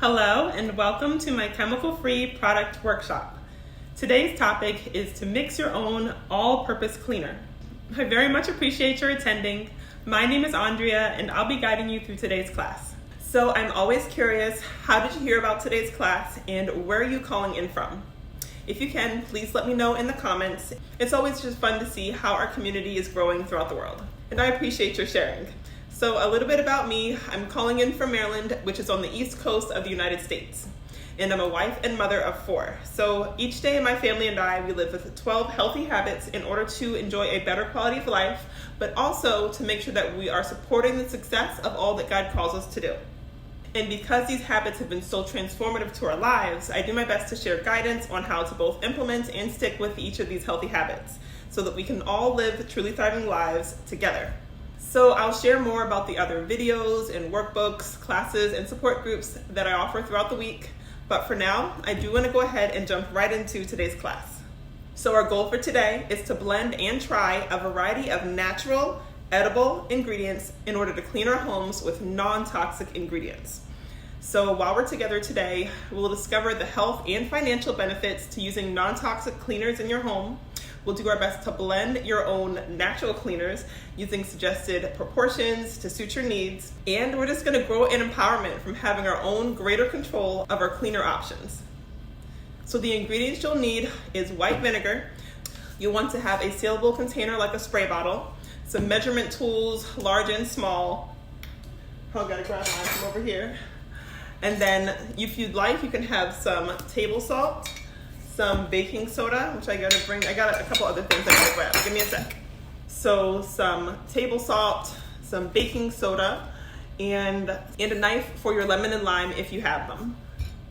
Hello and welcome to my chemical-free product workshop. Today's topic is to mix your own all-purpose cleaner. I very much appreciate your attending. My name is Andrea and I'll be guiding you through today's class. So I'm always curious, how did you hear about today's class and where are you calling in from? If you can, please let me know in the comments. It's always just fun to see how our community is growing throughout the world. And I appreciate your sharing. So a little bit about me, I'm calling in from Maryland, which is on the East Coast of the United States. And I'm a wife and mother of 4. So each day my family and I, we live with 12 healthy habits in order to enjoy a better quality of life, but also to make sure that we are supporting the success of all that God calls us to do. And because these habits have been so transformative to our lives, I do my best to share guidance on how to both implement and stick with each of these healthy habits so that we can all live truly thriving lives together. So I'll share more about the other videos and workbooks, classes, and support groups that I offer throughout the week. But for now, I do want to go ahead and jump right into today's class. So our goal for today is to blend and try a variety of natural, edible ingredients in order to clean our homes with non-toxic ingredients. So while we're together today, we'll discover the health and financial benefits to using non-toxic cleaners in your home. We'll do our best to blend your own natural cleaners using suggested proportions to suit your needs. And we're just gonna grow in empowerment from having our own greater control of our cleaner options. So the ingredients you'll need is white vinegar. You'll want to have a sealable container like a spray bottle, some measurement tools, large and small. Oh, I gotta grab mine from over here. And then if you'd like, you can have some table salt, some baking soda, which I got a couple other things I gotta grab. Give me a sec. So some table salt, some baking soda, and a knife for your lemon and lime if you have them.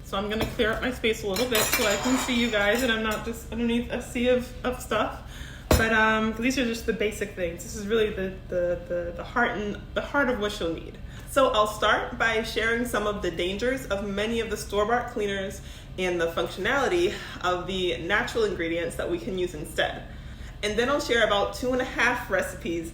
So I'm gonna clear up my space a little bit so I can see you guys and I'm not just underneath a sea of stuff. But these are just the basic things. This is really the heart of what you'll need. So I'll start by sharing some of the dangers of many of the store-bought cleaners and the functionality of the natural ingredients that we can use instead. And then I'll share about 2.5 recipes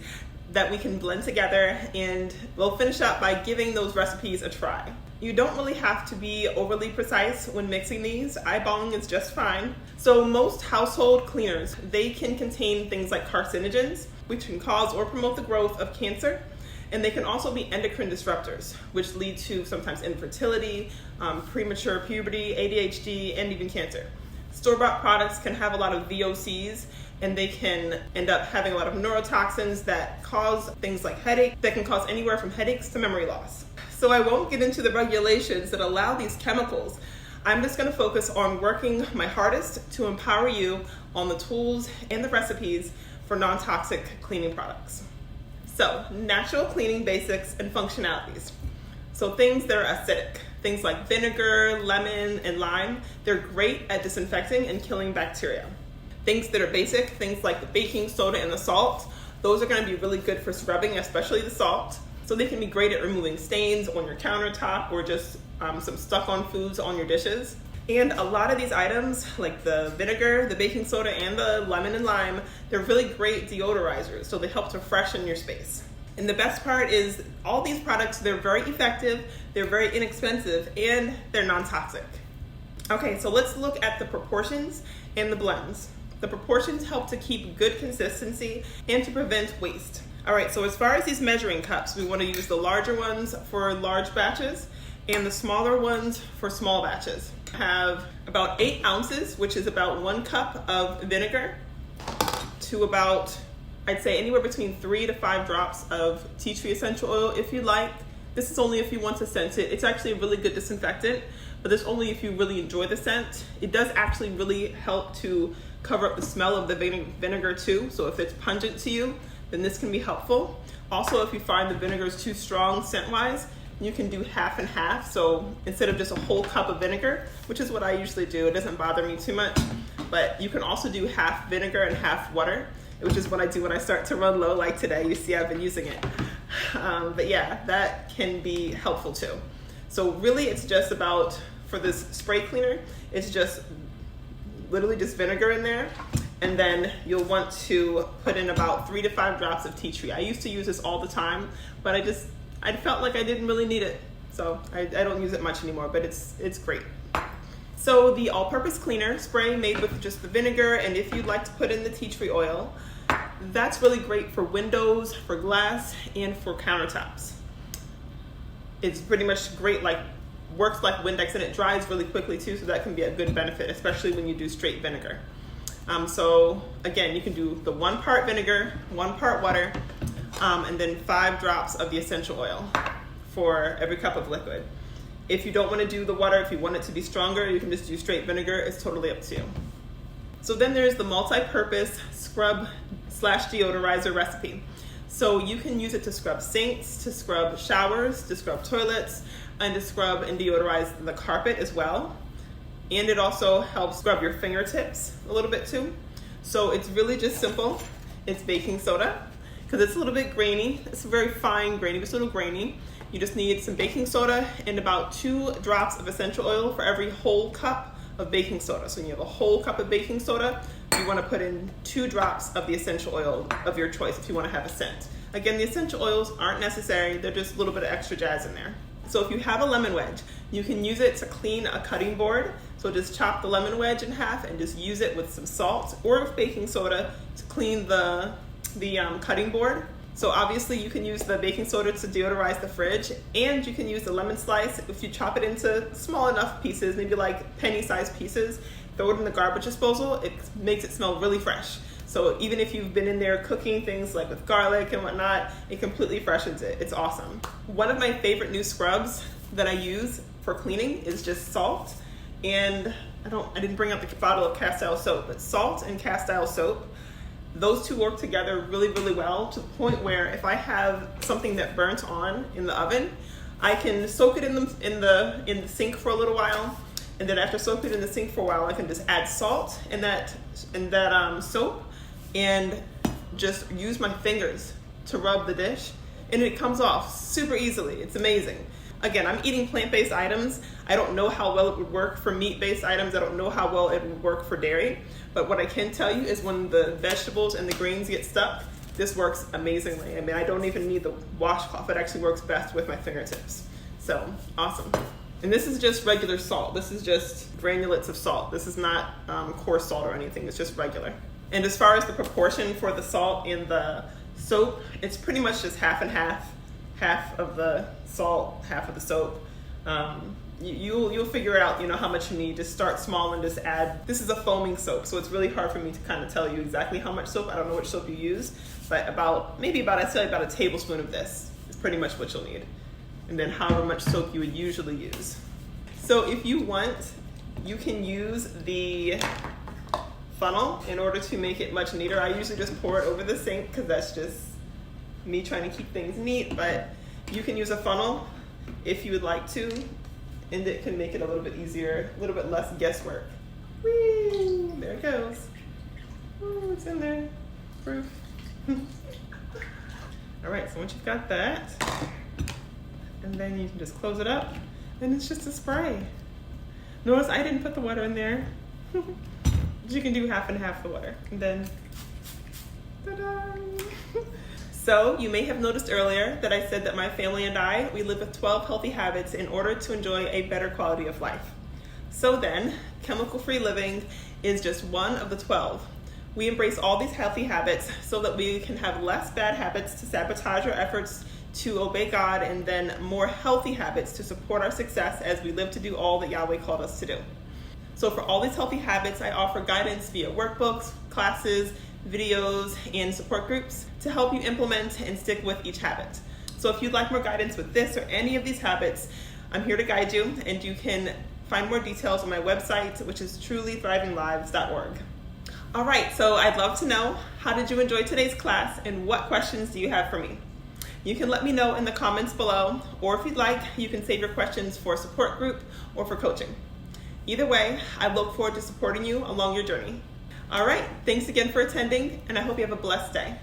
that we can blend together, and we'll finish up by giving those recipes a try. You don't really have to be overly precise when mixing these. Eyeballing is just fine. So most household cleaners, they can contain things like carcinogens, which can cause or promote the growth of cancer. And they can also be endocrine disruptors, which lead to sometimes infertility, premature puberty, ADHD, and even cancer. Store-bought products can have a lot of VOCs, and they can end up having a lot of neurotoxins that cause things like headache, that can cause anywhere from headaches to memory loss. So I won't get into the regulations that allow these chemicals. I'm just gonna focus on working my hardest to empower you on the tools and the recipes for non-toxic cleaning products. So, natural cleaning basics and functionalities. So things that are acidic, things like vinegar, lemon, and lime, they're great at disinfecting and killing bacteria. Things that are basic, things like the baking soda and the salt, those are gonna be really good for scrubbing, especially the salt. So they can be great at removing stains on your countertop or just some stuck-on foods on your dishes. And a lot of these items, like the vinegar, the baking soda, and the lemon and lime, they're really great deodorizers, so they help to freshen your space. And the best part is all these products, they're very effective, they're very inexpensive, and they're non-toxic. Okay, so let's look at the proportions and the blends. The proportions help to keep good consistency and to prevent waste. All right, so as far as these measuring cups, we want to use the larger ones for large batches and the smaller ones for small batches. Have about 8 ounces, which is about 1 cup of vinegar, to about, I'd say anywhere between 3 to 5 drops of tea tree essential oil if you like. This is only if you want to scent it. It's actually a really good disinfectant, but this only if you really enjoy the scent. It does actually really help to cover up the smell of the vinegar too, so if it's pungent to you, then this can be helpful. Also, if you find the vinegar is too strong scent-wise, you can do half and half. So instead of just a whole cup of vinegar, which is what I usually do, it doesn't bother me too much, but you can also do half vinegar and half water, which is what I do when I start to run low, like today. You see I've been using it. But yeah, that can be helpful too. So really it's just about, for this spray cleaner, it's just literally just vinegar in there. And then you'll want to put in about 3 to 5 drops of tea tree. I used to use this all the time, but I felt like I didn't really need it. So I don't use it much anymore, but it's great. So the all-purpose cleaner spray made with just the vinegar, and if you'd like to put in the tea tree oil, that's really great for windows, for glass, and for countertops. It's pretty much great, like works like Windex, and it dries really quickly too, so that can be a good benefit, especially when you do straight vinegar. So again, you can do the 1 part vinegar, 1 part water, and then 5 drops of the essential oil for every cup of liquid. If you don't want to do the water, if you want it to be stronger, you can just do straight vinegar. It's totally up to you. So then there's the multi-purpose scrub/deodorizer recipe. So you can use it to scrub sinks, to scrub showers, to scrub toilets, and to scrub and deodorize the carpet as well. And it also helps scrub your fingertips a little bit too. So it's really just simple. It's baking soda, because it's a little bit grainy. It's very fine grainy, it's a little grainy. You just need some baking soda and about 2 drops of essential oil for every whole cup of baking soda. So when you have a whole cup of baking soda, you want to put in 2 drops of the essential oil of your choice if you want to have a scent. Again, the essential oils aren't necessary. They're just a little bit of extra jazz in there. So if you have a lemon wedge, you can use it to clean a cutting board. So just chop the lemon wedge in half and just use it with some salt or with baking soda to clean the cutting board. So obviously you can use the baking soda to deodorize the fridge, and you can use the lemon slice if you chop it into small enough pieces, maybe like penny-sized pieces, throw it in the garbage disposal. It makes it smell really fresh. So even if you've been in there cooking things like with garlic and whatnot, it completely freshens it. It's awesome. One of my favorite new scrubs that I use for cleaning is just salt, and I didn't bring up the bottle of cast iron soap, but salt and cast iron soap. Those two work together really, really well, to the point where if I have something that burnt on in the oven, I can soak it in the sink for a little while, and then after soaking it in the sink for a while, I can just add salt in that soap and just use my fingers to rub the dish, and it comes off super easily. It's amazing. Again, I'm eating plant-based items. I don't know how well it would work for meat-based items. I don't know how well it would work for dairy. But what I can tell you is when the vegetables and the greens get stuck, this works amazingly. I mean, I don't even need the washcloth. It actually works best with my fingertips. So, awesome. And this is just regular salt. This is just granulates of salt. This is not coarse salt or anything. It's just regular. And as far as the proportion for the salt in the soap, it's pretty much just half and half. Half of the salt, half of the soap. You'll figure out, how much you need. Just start small and just add. This is a foaming soap, so it's really hard for me to kind of tell you exactly how much soap. I don't know which soap you use, but I'd say about a tablespoon of this is pretty much what you'll need. And then however much soap you would usually use. So if you want, you can use the funnel in order to make it much neater. I usually just pour it over the sink because that's just me trying to keep things neat, but you can use a funnel if you would like to, and it can make it a little bit easier, a little bit less guesswork. Whee! There it goes. Oh, it's in there. Proof. All right, so once you've got that, and then you can just close it up, and it's just a spray. Notice I didn't put the water in there. You can do half and half the water, and then ta-da! So you may have noticed earlier that I said that my family and we live with 12 healthy habits in order to enjoy a better quality of life. So then, chemical-free living is just one of the 12. We embrace all these healthy habits so that we can have less bad habits to sabotage our efforts to obey God, and then more healthy habits to support our success as we live to do all that Yahweh called us to do. So for all these healthy habits, I offer guidance via workbooks, classes, videos, and support groups to help you implement and stick with each habit. So if you'd like more guidance with this or any of these habits, I'm here to guide you, and you can find more details on my website, which is trulythrivinglives.org. All right, so I'd love to know, how did you enjoy today's class, and what questions do you have for me? You can let me know in the comments below, or if you'd like, you can save your questions for a support group or for coaching. Either way, I look forward to supporting you along your journey. All right, thanks again for attending, and I hope you have a blessed day.